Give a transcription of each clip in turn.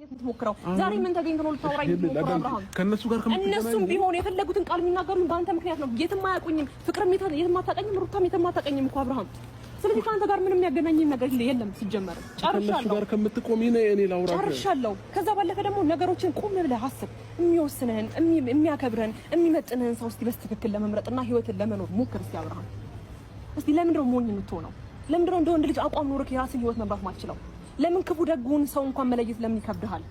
የምትሞክረው ዛሬ ምን ተገኝቶ ነው ልታወራኝ የምትሞክረው? አብርሃም ከነሱ ጋር እነሱም ቢሆን የፈለጉትን ቃል የሚናገሩኝ በአንተ ምክንያት ነው። የትም አያውቁኝም። ፍቅርም የትም አታውቀኝም። ሩታም የትም አታውቀኝም እኮ አብርሃም። ስለዚህ ከአንተ ጋር ምንም የሚያገናኘኝ ነገር የለም። ሲጀመር ጨርሻለሁ። ከነሱ ጋር ከምትቆሚ ነው እኔ ላውራ ጨርሻለሁ። ከዛ ባለፈ ደግሞ ነገሮችን ቆም ብለህ አስብ። የሚወስንህን የሚያከብርህን የሚመጥንህን ሰው እስቲ በስትክክል ለመምረጥና ህይወትን ለመኖር ሞክር እስቲ አብርሃም። እስቲ ለምንድን ነው ሞኝ የምትሆነው? ለምንድን ነው እንደ ወንድ ልጅ አቋም ኖርክ የራስን ህይወት መምራት ማትችለው? ለምን ክፉ ደጉን ሰው እንኳን መለየት ለምን ይከብድሃል?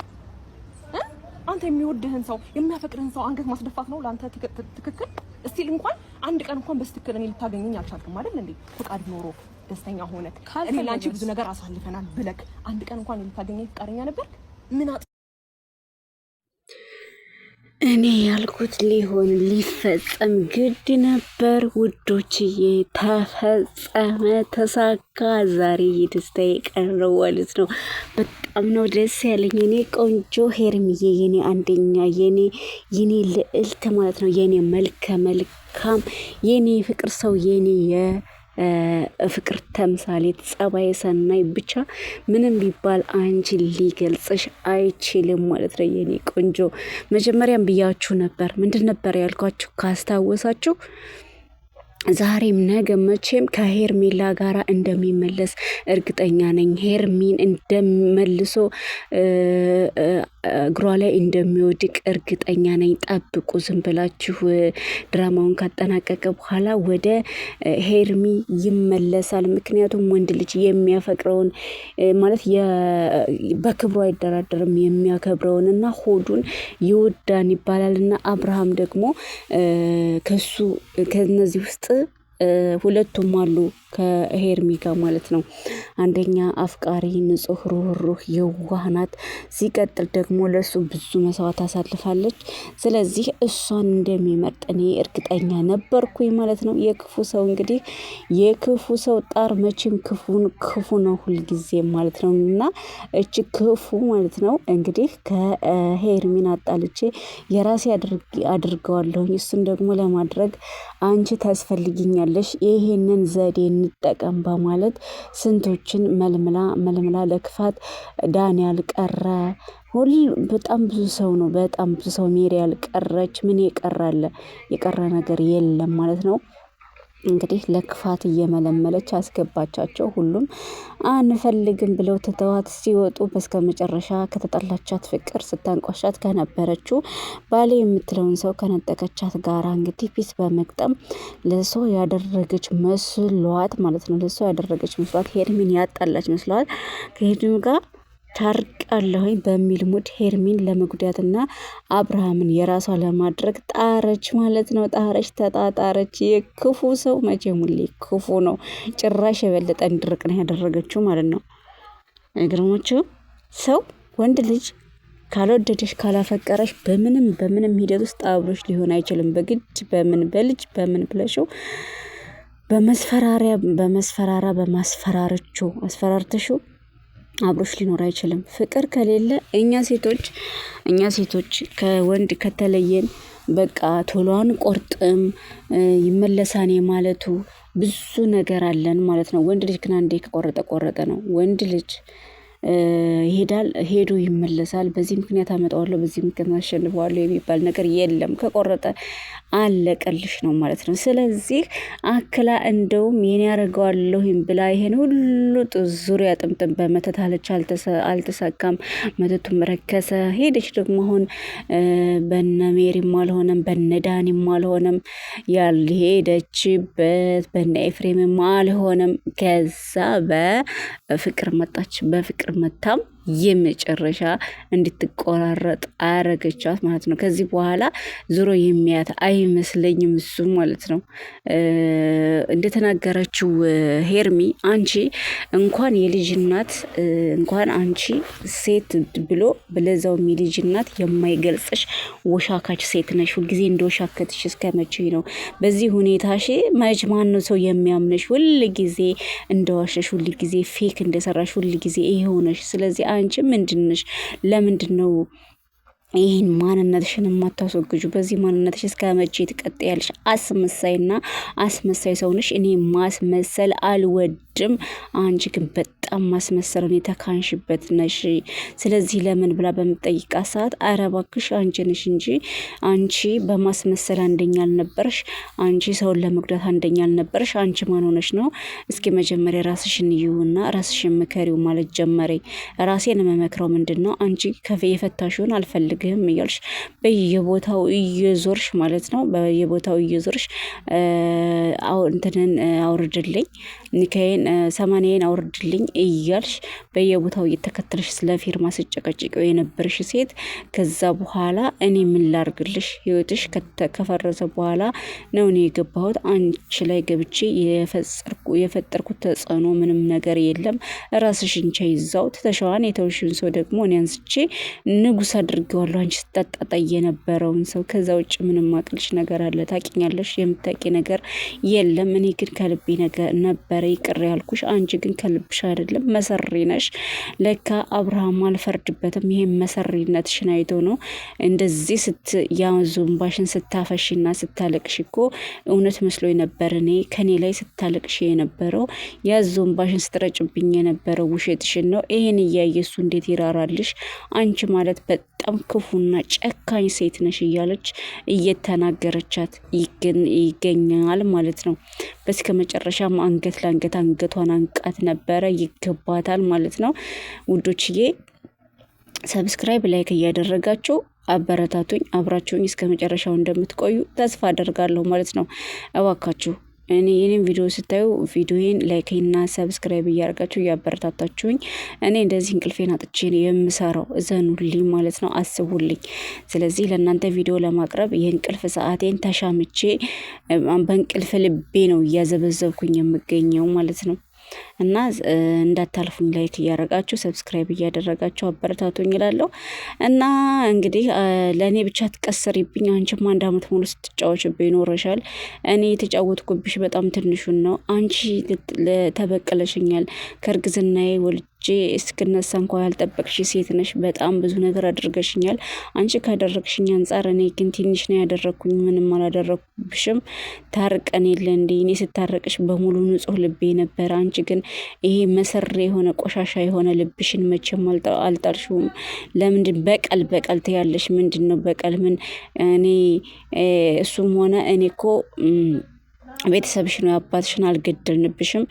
አንተ የሚወድህን ሰው የሚያፈቅርህን ሰው አንገት ማስደፋት ነው ለአንተ ትክክል? እስቲ እንኳን አንድ ቀን እንኳን በስትክክል እኔ ልታገኘኝ አልቻልክም አይደል እንዴ? ፍቃድ ኖሮ ደስተኛ ሆነክ እኔ ላንቺ ብዙ ነገር አሳልፈናል ብለክ አንድ ቀን እንኳን ልታገኘኝ ፍቃደኛ ነበርክ? ምን እኔ ያልኩት ሊሆን ሊፈጸም ግድ ነበር ውዶችዬ። ተፈጸመ፣ ተሳካ። ዛሬ የደስታዬ ቀን ነው ማለት ነው። በጣም ነው ደስ ያለኝ። የኔ ቆንጆ ሄርሚዬ፣ የኔ አንደኛ፣ የኔ ልዕልት ማለት ነው። የኔ መልከ መልካም፣ የኔ ፍቅር ሰው፣ የኔ ፍቅር ተምሳሌት፣ ጸባይ ሰናይ፣ ብቻ ምንም ቢባል አንቺ ሊገልጽሽ አይችልም ማለት ነው የኔ ቆንጆ። መጀመሪያም ብያችሁ ነበር። ምንድን ነበር ያልኳችሁ ካስታወሳችሁ? ዛሬም ነገ መቼም ከሄርሜላ ጋር እንደሚመለስ እርግጠኛ ነኝ። ሄርሚን እንደመልሶ እግሯ ላይ እንደሚወድቅ እርግጠኛ ነኝ። ጠብቁ ዝም ብላችሁ። ድራማውን ካጠናቀቀ በኋላ ወደ ሄርሚ ይመለሳል። ምክንያቱም ወንድ ልጅ የሚያፈቅረውን ማለት በክብሩ አይደራደርም፣ የሚያከብረውን እና ሆዱን ይወዳን ይባላል። እና አብርሃም ደግሞ ከነዚህ ውስጥ ሁለቱም አሉ ከሄርሚ ጋር ማለት ነው። አንደኛ አፍቃሪ፣ ንጹህ፣ ሩህሩህ፣ የዋህ ናት። ሲቀጥል ደግሞ ለሱ ብዙ መስዋዕት አሳልፋለች። ስለዚህ እሷን እንደሚመርጥ እኔ እርግጠኛ ነበርኩኝ ማለት ነው። የክፉ ሰው እንግዲህ የክፉ ሰው ጣር መቼም ክፉ ነው ሁልጊዜ ማለት ነው። እና እች ክፉ ማለት ነው እንግዲህ ከሄርሚን አጣልቼ የራሴ አድርገዋለሁኝ። እሱን ደግሞ ለማድረግ አንቺ ታስፈልጊኛለሽ፣ ይሄንን ዘዴ እንጠቀም በማለት ስንቶችን መልምላ ለክፋት ዳን ያልቀረ በጣም ብዙ ሰው ነው። በጣም ብዙ ሰው ሜሪ ያልቀረች ምን የቀረ ነገር የለም ማለት ነው። እንግዲህ ለክፋት እየመለመለች አስገባቻቸው። ሁሉም አንፈልግም ብለው ትተዋት ሲወጡ በስከ መጨረሻ ከተጠላቻት ፍቅር ስታንቋሻት ከነበረችው ባሌ የምትለውን ሰው ከነጠቀቻት ጋራ እንግዲህ ፒስ በመግጠም ለሷ ያደረገች መስሏት ማለት ነው። ለሷ ያደረገች መስሏት ሄርሚን ያጣላች መስሏት ከሄርሚን ጋር ታርቃለሁኝ በሚል ሙድ ሄርሚን ለመጉዳትና አብርሃምን የራሷ ለማድረግ ጣረች ማለት ነው። ተጣጣረች። የክፉ ሰው መቼም ሁሌ ክፉ ነው። ጭራሽ የበለጠ እንድርቅ ነው ያደረገችው ማለት ነው። አይገርማችሁ? ሰው ወንድ ልጅ ካልወደደሽ ካላፈቀረሽ በምንም ሂደት ውስጥ አብሮሽ ሊሆን አይችልም። በግድ በልጅ ብለሽው አስፈራርተሽው አብሮሽ ሊኖር አይችልም። ፍቅር ከሌለ እኛ ሴቶች ከወንድ ከተለየን በቃ ቶሎ አንቆርጥም፣ ይመለሳኔ ማለቱ ብዙ ነገር አለን ማለት ነው። ወንድ ልጅ ግን አንዴ ከቆረጠ ነው። ወንድ ልጅ ይሄዳል፣ ሄዶ ይመለሳል። በዚህ ምክንያት አመጣዋለሁ፣ በዚህ ምክንያት አሸንፈዋለሁ የሚባል ነገር የለም። ከቆረጠ አለቀልሽ ነው ማለት ነው። ስለዚህ አክላ እንደውም የኔ ያደርገዋለሁኝ ብላ ይሄን ሁሉ ዙሪያ ጥምጥም በመተት አለች፣ አልተሳካም። መተቱም ረከሰ። ሄደች ደግሞ አሁን በነ ሜሪም አልሆነም፣ በነ ዳኒም አልሆነም፣ ያልሄደችበት በነ ኤፍሬምም አልሆነም። ከዛ በፍቅር መጣች። በፍቅር መታም የመጨረሻ እንድትቆራረጥ አረገቻት ማለት ነው። ከዚህ በኋላ ዙሮ የሚያት አይመስለኝም እሱ ማለት ነው። እንደተናገረችው ሄርሚ አንቺ እንኳን የልጅ እናት እንኳን አንቺ ሴት ብሎ ብለዛውም የልጅ እናት የማይገልጽሽ ወሻካች ሴት ነሽ። ሁልጊዜ እንደወሻከትሽ እስከመቼ ነው በዚህ ሁኔታሽ? ማን ነው ሰው የሚያምነሽ? ሁልጊዜ እንደዋሸሽ፣ ሁልጊዜ ፌክ እንደሰራሽ፣ ሁልጊዜ ይሄ ሆነሽ። ስለዚህ አንቺ ምንድነሽ? ለምንድነው ይህን ማንነትሽን የማታስወግጁ? በዚህ ማንነትሽ እስከ መቼ ትቀጥያለሽ? አስመሳይና አስመሳይ ሰውነሽ። እኔ ማስመሰል አልወድም አይወድም። አንቺ ግን በጣም ማስመሰልን የተካንሽበት ነሽ። ስለዚህ ለምን ብላ በምጠይቃት ሰዓት ኧረ እባክሽ አንቺ ነሽ እንጂ አንቺ በማስመሰል አንደኛ አልነበርሽ፣ አንቺ ሰውን ለመጉዳት አንደኛ አልነበርሽ። አንቺ ማን ሆነሽ ነው? እስኪ መጀመሪያ ራስሽን ይዩና ራስሽን ምከሪው ማለት ጀመረ። ራሴን መመክረው ምንድን ነው? አንቺ የፈታሽውን አልፈልግህም እያልሽ በየቦታው እየዞርሽ ማለት ነው። በየቦታው እየዞርሽ እንትንን አውርድልኝ፣ ኒካዬን 80 አውርድልኝ እያልሽ በየቦታው እየተከተልሽ ስለ ፊርማ ስጨቀጭቀው የነበርሽ ሴት ከዛ በኋላ እኔ ምን ላርግልሽ? ህይወትሽ ከፈረሰ በኋላ ነው እኔ የገባሁት። አንቺ ላይ ገብቼ የፈጠርኩት ተጽዕኖ ምንም ነገር የለም። ራስሽን ቻይ። ይዛው ተተሻዋን የተውሽን ሰው ደግሞ እኔ አንስቼ ንጉስ አድርጌዋለሁ። አንቺ ስታጣጣ የነበረውን ሰው። ከዛ ውጭ ምንም ማቅልሽ ነገር አለ? ታቂኛለሽ? የምታቂ ነገር የለም። እኔ ግን ከልቤ ነገር ነበረ ይቅር ያልኩሽ። አንቺ ግን ከልብሽ አይደለም። መሰሪ ነሽ። ለካ አብርሃም አልፈርድበትም። ይሄ መሰሪነትሽን አይቶ ነው እንደዚህ ያዙምባሽን ስታፈሽና ስታለቅሽ እኮ እውነት መስሎ ነበር። እኔ ከኔ ላይ ስታለቅሽ የነበረው ያዙምባሽን ስትረጭብኝ የነበረው ውሸትሽን ነው። ይሄን እያየ እሱ እንዴት ይራራልሽ? አንቺ ማለት በጣም ክፉና ጨካኝ ሴት ነሽ እያለች እየተናገረቻት ይገኛል ማለት ነው። በስከ መጨረሻም አንገት ለአንገት አንገቷን አንቃት ነበረ። ይገባታል ማለት ነው። ውዶችዬ ሰብስክራይብ ላይክ እያደረጋችሁ አበረታቱኝ። አብራችሁኝ እስከ መጨረሻው እንደምትቆዩ ተስፋ አደርጋለሁ ማለት ነው። እባካችሁ የኔን ቪዲዮ ስታዩ ቪዲዮን ላይክና ሰብስክራይብ እያደረጋችሁ እያበረታታችሁኝ እኔ እንደዚህ እንቅልፌን አጥቼ የምሰራው እዘኑልኝ ማለት ነው። አስቡልኝ። ስለዚህ ለእናንተ ቪዲዮ ለማቅረብ የእንቅልፍ ሰዓቴን ተሻምቼ በእንቅልፍ ልቤ ነው እያዘበዘብኩኝ የምገኘው ማለት ነው። እና እንዳታልፉኝ ላይክ እያደረጋችሁ ሰብስክራይብ እያደረጋችሁ አበረታቱኝ እላለሁ። እና እንግዲህ ለእኔ ብቻ ትቀስሪብኝ። አንቺም 1 አመት ሙሉ ስትጫወችብኝ ይኖረሻል። እኔ የተጫወትኩብሽ በጣም ትንሹን ነው። አንቺ ተበቀለሽኛል። ከእርግዝናዬ ወልጄ እስክነሳ እንኳ ያልጠበቅሽ ሴት ነሽ። በጣም ብዙ ነገር አድርገሽኛል። አንቺ ካደረግሽኝ አንጻር እኔ ግን ትንሽ ነው ያደረግኩኝ። ምንም አላደረግኩብሽም። ታርቀን የለ እንዴ? እኔ ስታረቅሽ በሙሉ ንጹህ ልቤ ነበር። አንቺ ግን ይሄ መሰሪ የሆነ ቆሻሻ የሆነ ልብሽን መቼም አልጣልሽውም። ለምንድን በቀል ትያለሽ? ምንድን ነው በቀል? ምን እኔ እሱም ሆነ እኔ እኮ ቤተሰብሽ ነው። አባትሽን አልገደልንብሽም።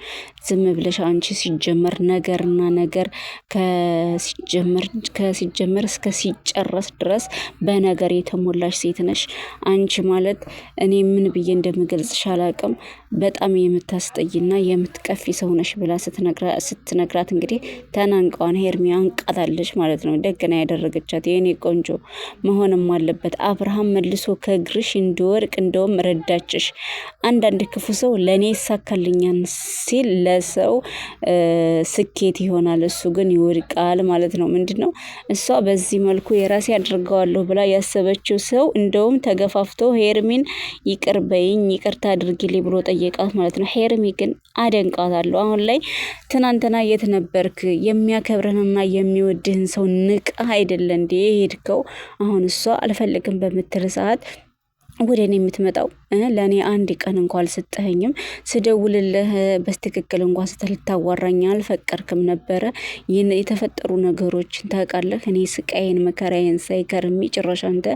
ዝም ብለሽ አንቺ ሲጀመር ነገርና ነገር ከሲጀመር እስከ ሲጨረስ ድረስ በነገር የተሞላሽ ሴት ነሽ። አንቺ ማለት እኔ ምን ብዬ እንደምገልጽሽ አላቅም። በጣም የምታስጠይና የምትቀፊ ሰው ነሽ ብላ ስትነግራት እንግዲህ ተናንቀዋን ሄርሚ አንቃታለች ማለት ነው። ደግና ያደረገቻት የኔ ቆንጆ መሆንም አለበት። አብርሃም መልሶ ከእግርሽ እንዲወርቅ እንደውም ረዳችሽ። አንዳንድ ክፉ ሰው ለእኔ ይሳካልኛል ሲል ለሰው ስኬት ይሆናል፣ እሱ ግን ይወድቃል ማለት ነው። ምንድን ነው እሷ በዚህ መልኩ የራሴ አድርገዋለሁ ብላ ያሰበችው ሰው እንደውም ተገፋፍቶ ሄርሚን ይቅር በይኝ ይቅርታ አድርጊልኝ ብሎ ጠየቃት ማለት ነው። ሄርሚ ግን አደንቃታለሁ። አሁን ላይ ትናንትና የት ነበርክ? የሚያከብርህንና የሚወድህን ሰው ንቃ አይደለ እንዴ ሄድከው? አሁን እሷ አልፈልግም በምትል ሰዓት ወደ እኔ የምትመጣው ለእኔ 1 ቀን እንኳ አልሰጠኸኝም። ስደውልልህ በስትክክል እንኳ ልታዋራኝ አልፈቀድክም ነበረ። የተፈጠሩ ነገሮችን ታውቃለህ። እኔ ስቃይን መከራዬን ሳይከርም ጭራሽ አንተ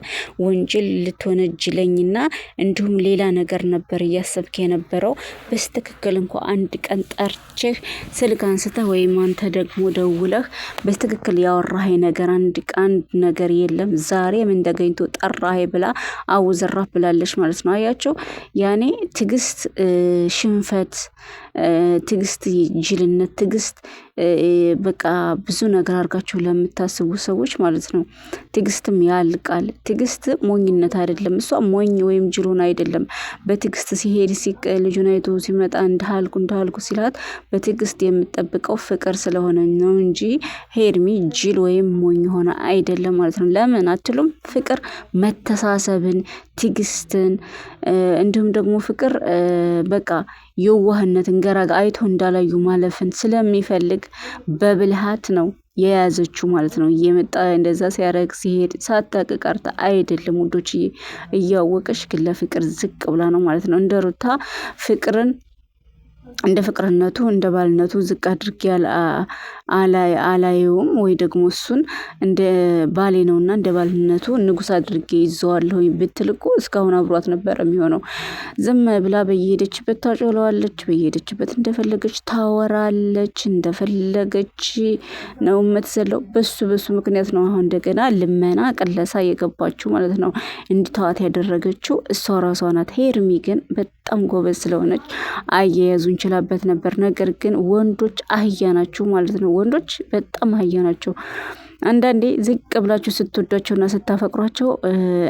ወንጀል ልትወነጅለኝና እንዲሁም ሌላ ነገር ነበር እያሰብክ የነበረው። በስትክክል እንኳ 1 ቀን ጠርቼህ ስልክ አንስተህ ወይም አንተ ደግሞ ደውለህ በስትክክል ያወራህ ነገር አንድ ነገር የለም። ዛሬ ምን ተገኝቶ ጠራህ ብላ አውዘራ ብላለች ማለት ነው። አያቸው ያኔ ትግስት ሽንፈት፣ ትግስት ጅልነት፣ ትግስት በቃ ብዙ ነገር አድርጋችሁ ለምታስቡ ሰዎች ማለት ነው። ትግስትም ያልቃል። ትግስት ሞኝነት አይደለም። እሷ ሞኝ ወይም ጅሎን አይደለም። በትግስት ሲሄድ ልጁን አይቶ ሲመጣ እንዳልኩ ሲላት በትግስት የምጠብቀው ፍቅር ስለሆነ ነው እንጂ ሄርሚ ጅል ወይም ሞኝ ሆነ አይደለም ማለት ነው። ለምን አትሉም? ፍቅር መተሳሰብን፣ ትግስትን እንዲሁም ደግሞ ፍቅር በቃ የዋህነትን ገራጋ አይቶ እንዳላዩ ማለፍን ስለሚፈልግ በብልሃት ነው የያዘችው ማለት ነው። እየመጣ እንደዛ ሲያረግ ሲሄድ ሳታውቅ ቀርታ አይደለም ውዶች፣ እያወቀች ግን ለፍቅር ዝቅ ብላ ነው ማለት ነው። እንደ ሩታ ፍቅርን እንደ ፍቅርነቱ እንደ ባልነቱ ዝቅ አድርጌ አላየውም ወይ ደግሞ እሱን እንደ ባሌ ነውና እንደ ባልነቱ ንጉስ አድርጌ ይዘዋለሁ ብትል እኮ እስካሁን አብሯት ነበር የሚሆነው። ዝም ብላ በየሄደችበት ታጮለዋለች፣ በየሄደችበት እንደፈለገች ታወራለች፣ እንደፈለገች ነው የምትዘለው። በሱ ምክንያት ነው አሁን እንደገና ልመና ቅለሳ የገባችው ማለት ነው። እንድተዋት ያደረገችው እሷ ራሷ ናት። ሄርሚ ግን በጣም ጎበዝ ስለሆነች አያያዙን ችላበት ነበር። ነገር ግን ወንዶች አህያ ናቸው ማለት ነው። ወንዶች በጣም አህያ ናቸው። አንዳንዴ ዝቅ ብላችሁ ስትወዷቸውና ስታፈቅሯቸው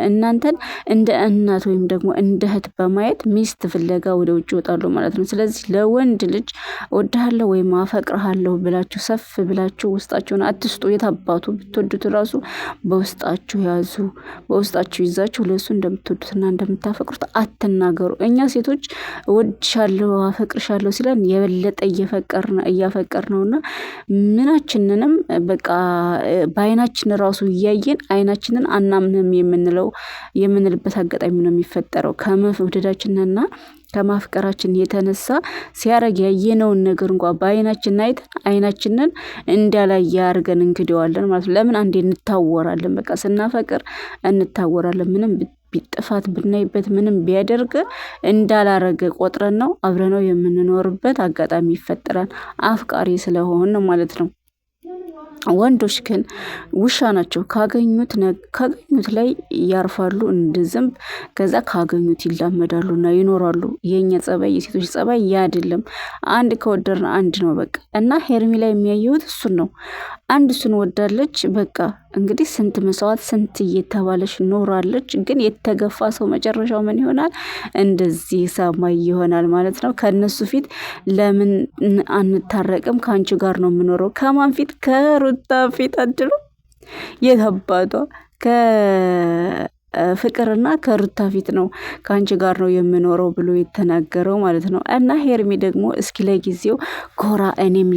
እናንተን እንደ እናት ወይም ደግሞ እንደ እህት በማየት ሚስት ፍለጋ ወደ ውጭ ይወጣሉ ማለት ነው። ስለዚህ ለወንድ ልጅ እወድሃለሁ ወይም አፈቅርሃለሁ ብላችሁ ሰፍ ብላችሁ ውስጣችሁን አትስጡ። የታባቱ ብትወዱት ራሱ በውስጣችሁ ያዙ። በውስጣችሁ ይዛችሁ ለሱ እንደምትወዱትና እንደምታፈቅሩት አትናገሩ። እኛ ሴቶች እወድሻለሁ አፈቅርሻለሁ ሲለን የበለጠ እያፈቀርነውና ምናችንንም በቃ በአይናችን ራሱ እያየን አይናችንን አናምንም የምንልበት አጋጣሚ ነው የሚፈጠረው። ከመውደዳችንና ከማፍቀራችን የተነሳ ሲያረግ ያየነውን ነገር እንኳን በአይናችን አይተን አይናችንን እንዳላየ አድርገን እንክደዋለን ማለት ነው። ለምን አንዴ እንታወራለን። በቃ ስናፈቅር እንታወራለን። ምንም ቢጥፋት ብናይበት ምንም ቢያደርግ እንዳላረገ ቆጥረን ነው አብረነው የምንኖርበት አጋጣሚ ይፈጠራል። አፍቃሪ ስለሆነ ማለት ነው። ወንዶች ግን ውሻ ናቸው። ካገኙት ላይ ያርፋሉ እንደ ዝንብ። ከዛ ካገኙት ይላመዳሉና ይኖራሉ። የኛ ጸባይ የሴቶች ጸባይ ያ አይደለም። አንድ ከወደድን አንድ ነው በቃ። እና ሄርሚ ላይ የሚያየሁት እሱን ነው። አንድ እሱን ወዳለች በቃ። እንግዲህ ስንት መስዋዕት ስንት እየተባለች ኖራለች። ግን የተገፋ ሰው መጨረሻው ምን ይሆናል? እንደዚህ ሰማይ ይሆናል ማለት ነው። ከነሱ ፊት ለምን አንታረቅም? ከአንቺ ጋር ነው የምኖረው። ከማን ፊት? ከሩታ ፊት አድሉ። የት አባቷ ፍቅርና ከሩታ ፊት ነው ከአንቺ ጋር ነው የምኖረው ብሎ የተናገረው ማለት ነው። እና ሄርሚ ደግሞ እስኪ ለጊዜው ኮራ እኔም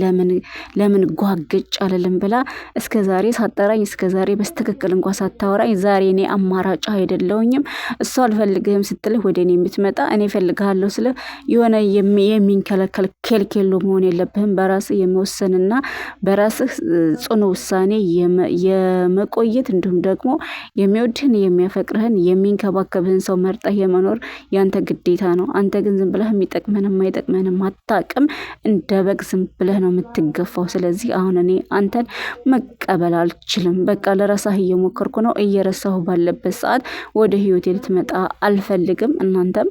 ለምን ጓግጭ አልልም ብላ እስከዛሬ ሳጠራኝ እስከዛሬ በስትክክል እንኳን ሳታወራኝ ዛሬ እኔ አማራጭ አይደለሁኝም እሷ አልፈልግህም ስትልህ ወደ እኔ የምትመጣ እኔ እፈልግሃለሁ ስለ የሆነ የሚንከለከል ኬልኬሎ መሆን የለብህም። በራስህ የመወሰንና በራስህ ጽኑ ውሳኔ የመቆየት እንዲሁም ደግሞ የሚወድህን የሚያፈቅርህን የሚንከባከብህን ሰው መርጠህ የመኖር ያንተ ግዴታ ነው። አንተ ግን ዝም ብለህ የሚጠቅምህን የማይጠቅምህን አታውቅም። እንደ በግ ዝም ብለህ ነው የምትገፋው። ስለዚህ አሁን እኔ አንተን መቀበል አልችልም። በቃ ለራስህ እየሞከርኩ ነው። እየረሳሁ ባለበት ሰዓት ወደ ህይወቴ ልትመጣ አልፈልግም። እናንተም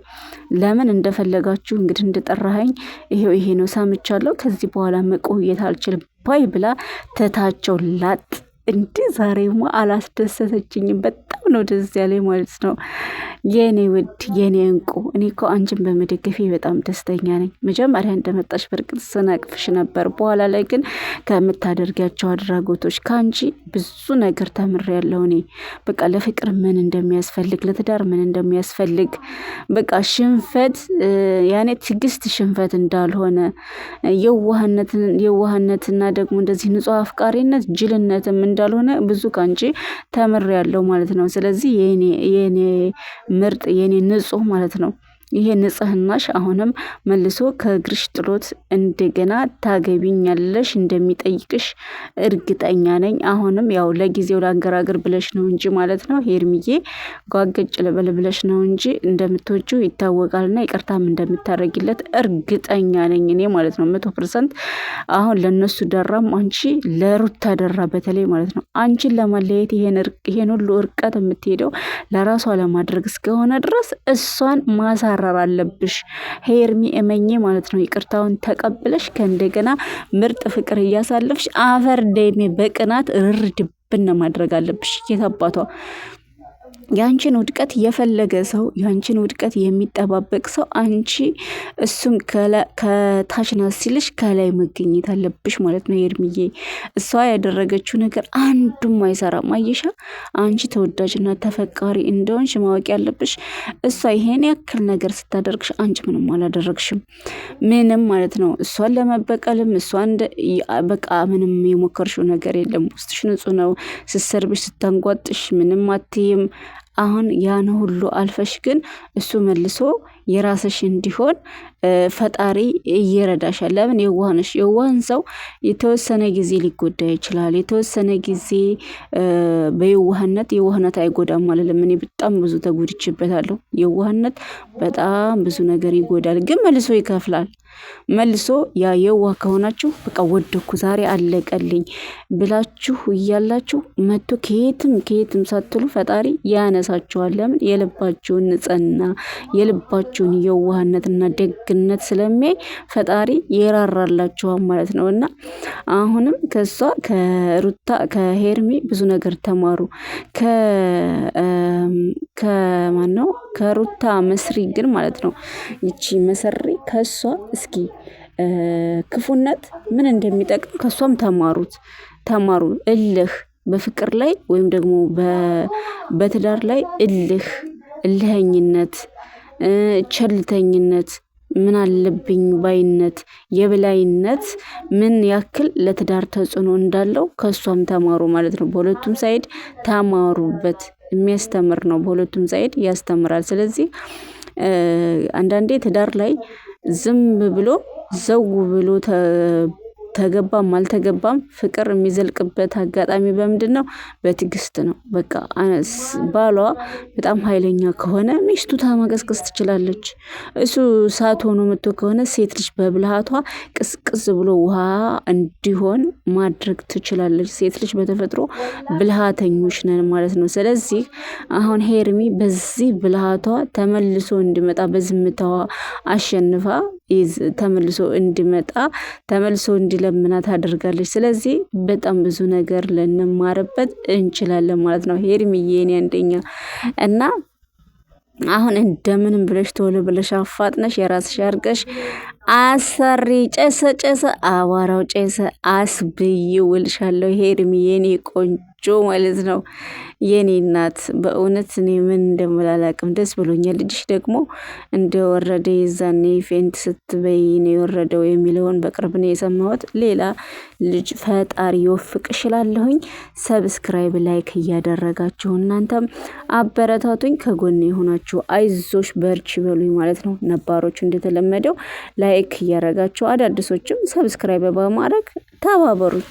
ለምን እንደፈለጋችሁ እንግዲህ እንደጠራኸኝ ይሄ ነው ሰምቻለሁ። ከዚህ በኋላ መቆየት አልችልም ባይ ብላ ትታቸው ላጥ። እንዲህ ዛሬማ አላስደሰተችኝም። በጣም ነው ደስ ያለኝ ማለት ነው። የኔ ውድ የኔ እንቁ፣ እኔ እኮ አንቺን በመደገፌ በጣም ደስተኛ ነኝ። መጀመሪያ እንደመጣሽ በርግጥ ስነቅፍሽ ነበር። በኋላ ላይ ግን ከምታደርጊያቸው አድራጎቶች ከአንቺ ብዙ ነገር ተምሬያለሁ። እኔ በቃ ለፍቅር ምን እንደሚያስፈልግ፣ ለትዳር ምን እንደሚያስፈልግ በቃ ሽንፈት ያኔ ትዕግስት ሽንፈት እንዳልሆነ የዋህነትና ደግሞ እንደዚህ ንጹህ አፍቃሪነት ጅልነትም እንዳልሆነ ብዙ ካንቺ ተምሬያለሁ ማለት ነው። ስለዚህ የኔ ምርጥ የኔ ንጹህ ማለት ነው። ይሄ ንጽህናሽ አሁንም መልሶ ከእግርሽ ጥሎት እንደገና ታገቢኛለሽ እንደሚጠይቅሽ እርግጠኛ ነኝ። አሁንም ያው ለጊዜው ላንገራግር ብለሽ ነው እንጂ ማለት ነው ሄርሚዬ፣ ጓገጭ ልበል ብለሽ ነው እንጂ እንደምትወጂው ይታወቃልና ይቅርታም እንደምታረጊለት እርግጠኛ ነኝ እኔ ማለት ነው 100%። አሁን ለነሱ ደራም አንቺ ለሩታ ደራ በተለይ ማለት ነው። አንቺን ለማለየት ይሄን ሁሉ እርቀት የምትሄደው ለራሷ ለማድረግ እስከሆነ ድረስ እሷን ማሳረር አለብሽ ሄርሚ፣ እመኚ ማለት ነው። ይቅርታውን ተቀብለሽ ከእንደገና ምርጥ ፍቅር እያሳለፍሽ አፈር ደሜ በቅናት ርርድብን ማድረግ አለብሽ። የታባቷ ያንቺን ውድቀት የፈለገ ሰው ያንቺን ውድቀት የሚጠባበቅ ሰው አንቺ እሱን ከታች ናት ሲልሽ ከላይ መገኘት አለብሽ ማለት ነው ሄርሚዬ። እሷ ያደረገችው ነገር አንዱም አይሰራም። አየሻ፣ አንቺ ተወዳጅና ተፈቃሪ እንደሆንሽ ማወቅ ያለብሽ እሷ ይሄን ያክል ነገር ስታደርግሽ አንቺ ምንም አላደረግሽም፣ ምንም ማለት ነው። እሷን ለመበቀልም እሷን በቃ ምንም የሞከርሽው ነገር የለም። ውስጥሽ ንጹህ ነው። ስትሰርብሽ ስታንጓጥሽ ምንም አትይም። አሁን ያን ሁሉ አልፈሽ ግን እሱ መልሶ የራስሽ እንዲሆን ፈጣሪ ይረዳሻል። ለምን የዋህነሽ። የዋህን ሰው የተወሰነ ጊዜ ሊጎዳ ይችላል። የተወሰነ ጊዜ የዋህነት አይጎዳም ማለት እኔ በጣም ብዙ ተጎድቼበታለሁ። የዋህነት በጣም ብዙ ነገር ይጎዳል፣ ግን መልሶ ይከፍላል። መልሶ ያ የዋህ ከሆናችሁ በቃ ወደኩ ዛሬ አለቀልኝ ብላችሁ እያላችሁ መጥቶ ከየትም ሳትሉ ፈጣሪ ያነሳችኋል። ለምን የልባችሁን ንጽህና የልባችሁን የዋህነትና ደግነት ስለሚያይ ፈጣሪ ይራራላችኋል ማለት ነው። እና አሁንም ከሄርሚ ብዙ ነገር ተማሩ። ከሩታ መስሪ ግን ማለት ነው ይቺ መሰሪ ከሷ እስኪ ክፉነት ምን እንደሚጠቅም ከሷም ተማሩ። በፍቅር ላይ ወይም ደግሞ በትዳር ላይ እልህኝነት፣ ቸልተኝነት፣ ምን አለብኝ ባይነት፣ የበላይነት ምን ያክል ለትዳር ተጽዕኖ እንዳለው ከሷም ተማሩ ማለት ነው። በሁለቱም ሳይድ ተማሩበት። የሚያስተምር ነው። በሁለቱም ሳይድ ያስተምራል። ስለዚህ አንዳንዴ ትዳር ላይ ዝም ብሎ ዘው ብሎ ተገባም አልተገባም ፍቅር የሚዘልቅበት አጋጣሚ በምንድነው? በትዕግስት ነው። በቃ ባሏ በጣም ኃይለኛ ከሆነ ሚስቱ ታመቀስቀስ ትችላለች። እሱ እሳት ሆኖ መጥቶ ከሆነ ሴት ልጅ በብልሃቷ ቅዝቅዝ ብሎ ውሃ እንዲሆን ማድረግ ትችላለች። ሴት ልጅ በተፈጥሮ ብልሃተኞች ነን ማለት ነው። ስለዚህ አሁን ሄርሚ በዚህ ብልሃቷ ተመልሶ እንዲመጣ በዝምታዋ አሸንፋ ተመልሶ እንዲለምናት አድርጋለች። ስለዚህ በጣም ብዙ ነገር ልንማርበት እንችላለን ማለት ነው። ሄርሚዬ የኔ አንደኛ እና አሁን እንደምንም ብለሽ ቶሎ ብለሽ አፋጥነሽ የራስሽ አድርገሽ አሰሪ። ጨሰ አቧራው ጨሰ አስብዬው እልሻለሁ ሄርሚ የኔ ቆንጆ ማለት ነው። የኔ እናት በእውነት እኔ ምን እንደምላላቅም ደስ ብሎኛል። ልጅሽ ደግሞ እንደወረደ የዛኔ ፌንት ስትበይ ነው የወረደው የሚለውን በቅርብ ነው የሰማሁት። ሌላ ልጅ ፈጣሪ ይወፍቅሽ እላለሁኝ። ሰብስክራይብ ላይክ እያደረጋችሁ እናንተም አበረታቱኝ። ከጎን የሆናችሁ አይዞሽ በርቺ በሉኝ ማለት ነው። ነባሮቹ እንደተለመደው ላይክ እያደረጋችሁ አዳዲሶችም ሰብስክራይብ በማድረግ ተባበሩኝ።